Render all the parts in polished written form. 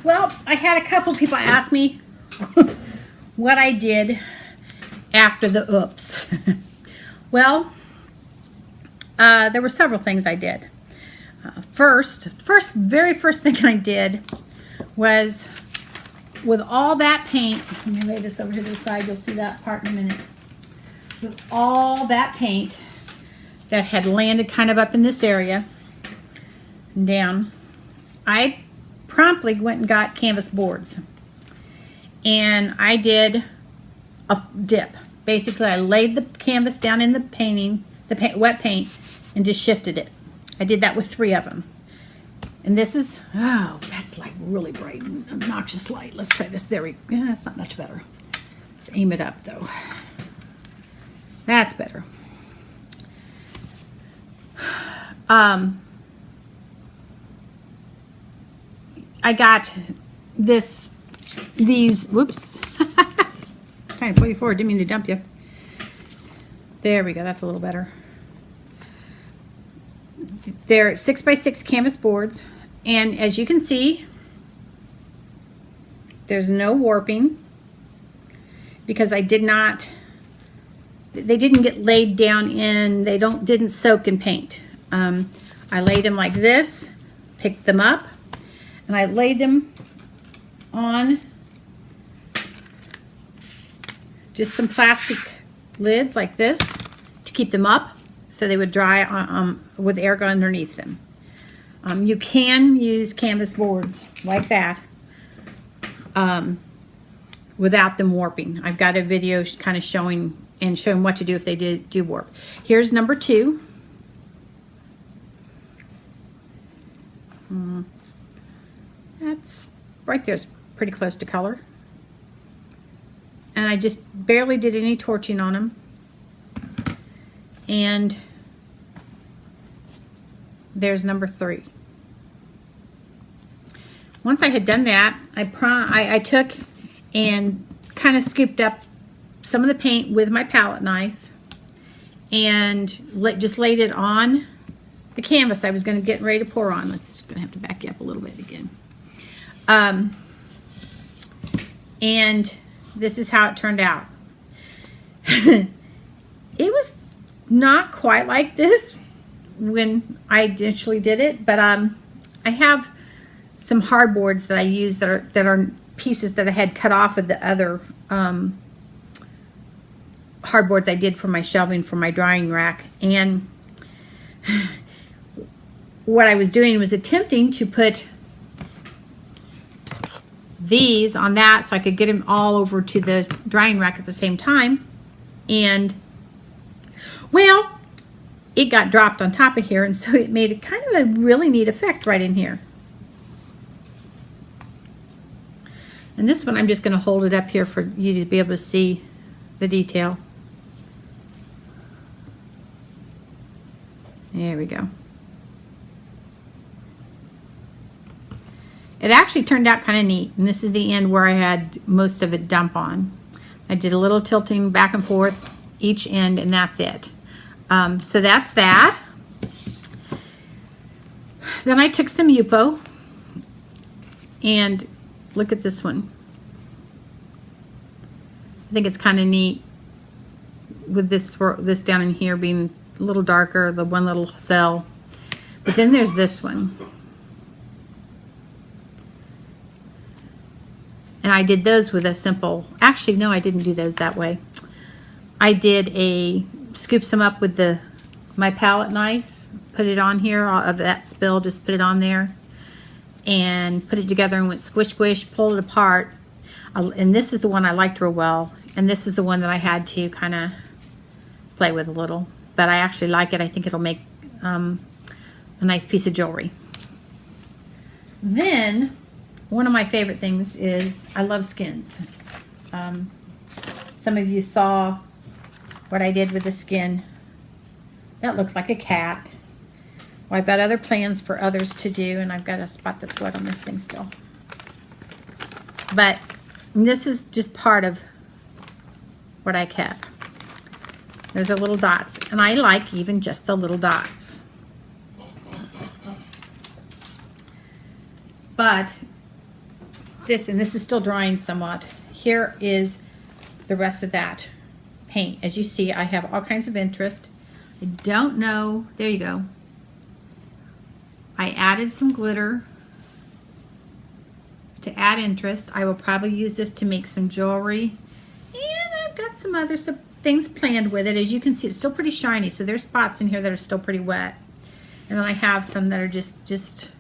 Well, I had a couple people ask me what I did after the oops. Well, there were several things I did. Very first thing I did was, with all that paint, let me lay this over to the side, you'll see that part in a minute. With all that paint that had landed kind of up in this area and down, I promptly went and got canvas boards. And I did a dip. Basically, I laid the canvas down in the painting, wet paint, and just shifted it. I did that with 3 of them. And this is, oh, that's like really bright and obnoxious light. Let's try this. There we go. Yeah, that's not much better. Let's aim it up though. That's better. I got these, whoops. Trying to pull you forward, didn't mean to dump you. There we go, that's a little better. They're 6x6 canvas boards, and as you can see, there's no warping because I did not, they didn't get laid down in, they didn't soak in paint. I laid them like this, picked them up, and I laid them on just some plastic lids like this to keep them up so they would dry with air underneath them. You can use canvas boards like that without them warping. I've got a video kind of showing what to do if they do warp. Here's number 2. That's right there, is pretty close to color. And I just barely did any torching on them. And there's number 3. Once I had done that, I took and kind of scooped up some of the paint with my palette knife and just laid it on the canvas I was going to get ready to pour on. Let's going to have to back you up a little bit again. And this is how it turned out. It was not quite like this when I initially did it, but I have some hardboards that I use that are pieces that I had cut off of the other hardboards I did for my shelving for my drying rack. And what I was doing was attempting to put these on that so I could get them all over to the drying rack at the same time. And well, it got dropped on top of here, and so it made it kind of a really neat effect right in here. And this one, I'm just going to hold it up here for you to be able to see the detail. There we go. It actually turned out kind of neat, and this is the end where I had most of it dump on. I did a little tilting back and forth each end, and that's it. So that's that. Then I took some Yupo, and look at this one. I think it's kind of neat with this down in here being a little darker, the one little cell. But then there's this one. And I did those with a simple, actually no, I didn't do those that way. I did scoop some up with my palette knife, put it on here, all of that spill, just put it on there, and put it together and went squish squish, pulled it apart. And this is the one I liked real well, and this is the one that I had to kind of play with a little. But I actually like it. I think it'll make a nice piece of jewelry. Then one of my favorite things is I love skins. Some of you saw what I did with the skin. That looked like a cat. Well, I've got other plans for others to do, and I've got a spot that's wet on this thing still. But this is just part of what I kept. Those are little dots, and I like even just the little dots. But this, and this is still drying somewhat. Here is the rest of that paint. As you see, I have all kinds of interest. I don't know, there you go. I added some glitter to add interest. I will probably use this to make some jewelry. And I've got some other things planned with it. As you can see, it's still pretty shiny, so there's spots in here that are still pretty wet. And then I have some that are just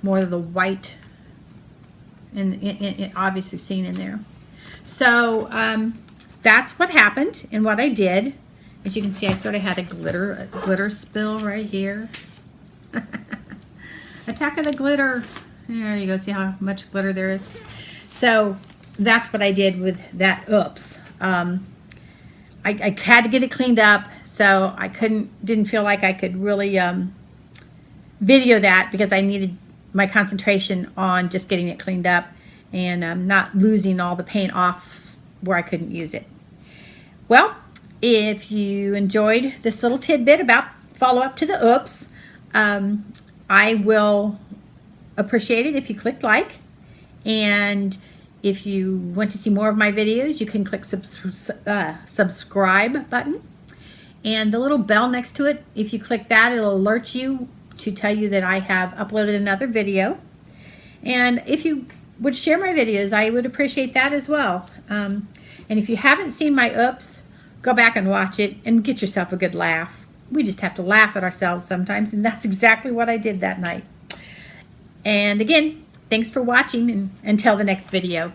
more of the white and obviously seen in there. So that's what happened and what I did. As you can see, I sort of had a glitter spill right here. Attack of the glitter. There you go. See how much glitter there is. So that's what I did with that. Oops. I had to get it cleaned up, so I didn't feel like I could really video that because I needed my concentration on just getting it cleaned up and not losing all the paint off where I couldn't use it. Well, if you enjoyed this little tidbit about follow-up to the oops, I will appreciate it if you click like, and if you want to see more of my videos, you can click subscribe button, and the little bell next to it, if you click that, it'll alert you to tell you that I have uploaded another video. And if you would share my videos, I would appreciate that as well. And if you haven't seen my oops, go back and watch it and get yourself a good laugh. We just have to laugh at ourselves sometimes, and that's exactly what I did that night. And again, thanks for watching, and until the next video.